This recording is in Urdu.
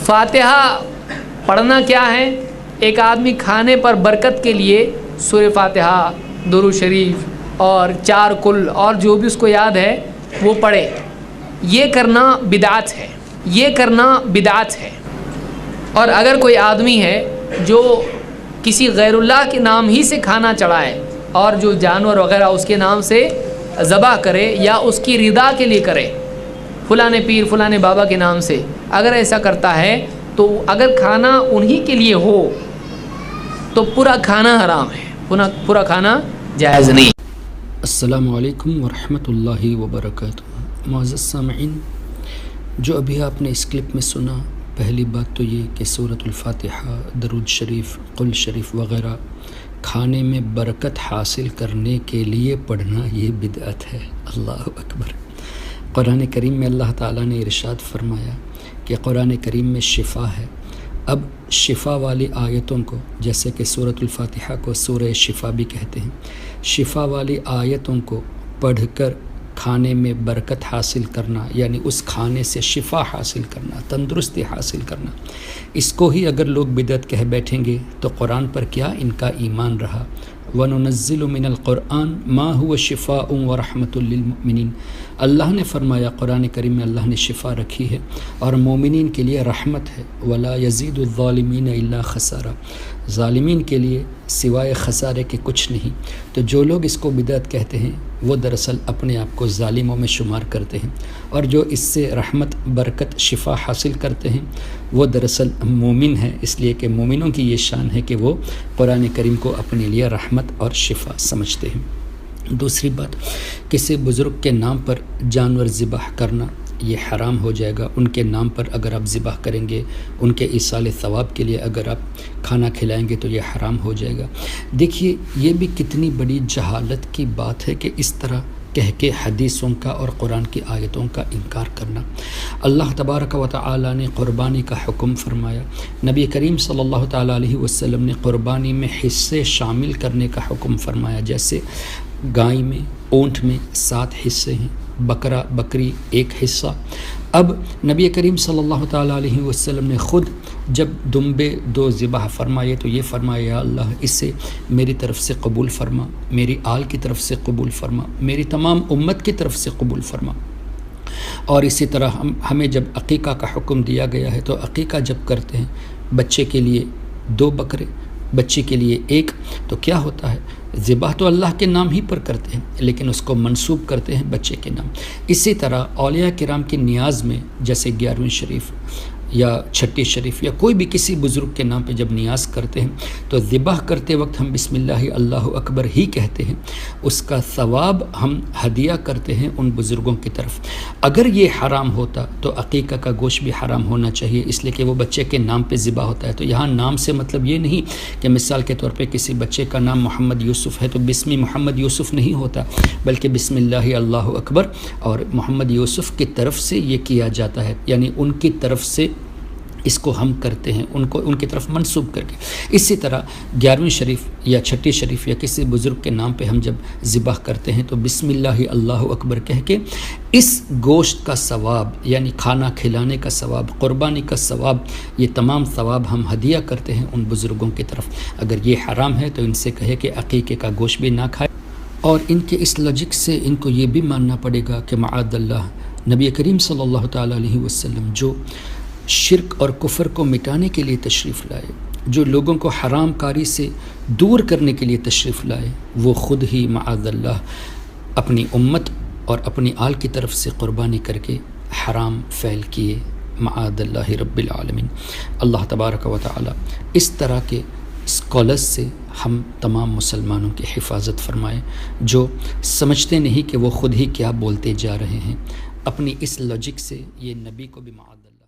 فاتحہ پڑھنا کیا ہے؟ ایک آدمی کھانے پر برکت کے لیے سورہ فاتحہ، درود شریف اور 4 کل اور جو بھی اس کو یاد ہے وہ پڑھے. یہ کرنا بدعت ہے، یہ کرنا بدعت ہے. اور اگر کوئی آدمی ہے جو کسی غیر اللہ کے نام ہی سے کھانا چڑھائے اور جو جانور وغیرہ اس کے نام سے ذبح کرے یا اس کی رضا کے لیے کرے، فلاں پیر فلاں بابا کے نام سے، اگر ایسا کرتا ہے تو اگر کھانا انہی کے لیے ہو تو پورا کھانا حرام ہے، پورا کھانا جائز نہیں. السلام علیکم ورحمۃ اللہ وبرکاتہ. معزز سامعین، جو ابھی آپ نے اس کلپ میں سنا، پہلی بات تو یہ کہ سورۃ الفاتحہ، درود شریف، قل شریف وغیرہ کھانے میں برکت حاصل کرنے کے لیے پڑھنا یہ بدعت ہے. اللہ اکبر. قرآن کریم میں اللہ تعالیٰ نے ارشاد فرمایا کہ قرآن کریم میں شفا ہے. اب شفا والی آیتوں کو، جیسے کہ سورۃ الفاتحہ کو سورہ شفا بھی کہتے ہیں، شفا والی آیتوں کو پڑھ کر کھانے میں برکت حاصل کرنا، یعنی اس کھانے سے شفا حاصل کرنا، تندرستی حاصل کرنا، اس کو ہی اگر لوگ بدعت کہہ بیٹھیں گے تو قرآن پر کیا ان کا ایمان رہا؟ وَنُنَزِّلُ مِنَ الْقُرْآنِ مَا هُوَ شِفَاءٌ وَرَحْمَةٌ لِّلْمُؤْمِنِينَ. اللہ نے فرمایا، قرآن کریم میں اللہ نے شفا رکھی ہے اور مومنین کے لیے رحمت ہے. وَلَا يَزِيدُ الظَّالِمِينَ إِلَّا خَسَارًا. ظالمین کے لیے سوائے خسارے کے کچھ نہیں. تو جو لوگ اس کو بدعت کہتے ہیں وہ دراصل اپنے آپ کو ظالموں میں شمار کرتے ہیں، اور جو اس سے رحمت، برکت، شفا حاصل کرتے ہیں وہ دراصل مومن ہیں، اس لیے کہ مومنوں کی یہ شان ہے کہ وہ قرآن کریم کو اپنے لیے رحمت اور شفا سمجھتے ہیں. دوسری بات، کسی بزرگ کے نام پر جانور ذبح کرنا یہ حرام ہو جائے گا. ان کے نام پر اگر آپ ذبح کریں گے، ان کے ایصال ثواب کے لیے اگر آپ کھانا کھلائیں گے تو یہ حرام ہو جائے گا. دیکھیے، یہ بھی کتنی بڑی جہالت کی بات ہے کہ اس طرح کہہ کے حدیثوں کا اور قرآن کی آیتوں کا انکار کرنا. اللہ تبارک و تعالی نے قربانی کا حکم فرمایا. نبی کریم صلی اللہ تعالیٰ علیہ وسلم نے قربانی میں حصے شامل کرنے کا حکم فرمایا. جیسے گائے میں، اونٹ میں 7 حصے ہیں، بکرا بکری 1 حصہ. اب نبی کریم صلی اللہ تعالیٰ علیہ وسلم نے خود جب دمبے 2 ذبح فرمائے تو یہ فرمایا، یا اللہ اسے میری طرف سے قبول فرما، میری آل کی طرف سے قبول فرما، میری تمام امت کی طرف سے قبول فرما. اور اسی طرح ہمیں جب عقیقہ کا حکم دیا گیا ہے تو عقیقہ جب کرتے ہیں، بچے کے لیے 2 بکرے، بچی کے لیے 1، تو کیا ہوتا ہے؟ ذبح تو اللہ کے نام ہی پر کرتے ہیں لیکن اس کو منسوب کرتے ہیں بچے کے نام. اسی طرح اولیاء کرام کی نیاز میں، جیسے 11ویں شریف یا 6 شریف یا کوئی بھی کسی بزرگ کے نام پہ جب نیاز کرتے ہیں تو ذبح کرتے وقت ہم بسم اللہ اللہ اکبر ہی کہتے ہیں. اس کا ثواب ہم ہدیہ کرتے ہیں ان بزرگوں کی طرف. اگر یہ حرام ہوتا تو عقیقہ کا گوشت بھی حرام ہونا چاہیے، اس لیے کہ وہ بچے کے نام پہ ذبح ہوتا ہے. تو یہاں نام سے مطلب یہ نہیں کہ مثال کے طور پہ کسی بچے کا نام محمد یوسف ہے تو بسم محمد یوسف نہیں ہوتا، بلکہ بسم اللہ اللہ اکبر اور محمد یوسف کی طرف سے یہ کیا جاتا ہے، یعنی ان کی طرف سے اس کو ہم کرتے ہیں، ان کی طرف منسوب کر کے. اسی طرح 11ویں شریف یا 6 شریف یا کسی بزرگ کے نام پہ ہم جب ذبح کرتے ہیں تو بسم اللہ اللہ اکبر کہہ کے اس گوشت کا ثواب، یعنی کھانا کھلانے کا ثواب، قربانی کا ثواب، یہ تمام ثواب ہم ہدیہ کرتے ہیں ان بزرگوں کی طرف. اگر یہ حرام ہے تو ان سے کہے کہ عقیقے کا گوشت بھی نہ کھائے. اور ان کے اس لاجک سے ان کو یہ بھی ماننا پڑے گا کہ معاذ اللہ نبی کریم صلی اللہ تعالیٰ علیہ وسلم جو شرک اور کفر کو مٹانے کے لیے تشریف لائے، جو لوگوں کو حرام کاری سے دور کرنے کے لیے تشریف لائے، وہ خود ہی معاذ اللہ اپنی امت اور اپنی آل کی طرف سے قربانی کر کے حرام فعل کیے. معاذ اللہ رب العالمین. اللہ تبارک و تعالی اس طرح کے اسکالرز سے ہم تمام مسلمانوں کی حفاظت فرمائے جو سمجھتے نہیں کہ وہ خود ہی کیا بولتے جا رہے ہیں. اپنی اس لاجک سے یہ نبی کو بھی معاذ اللہ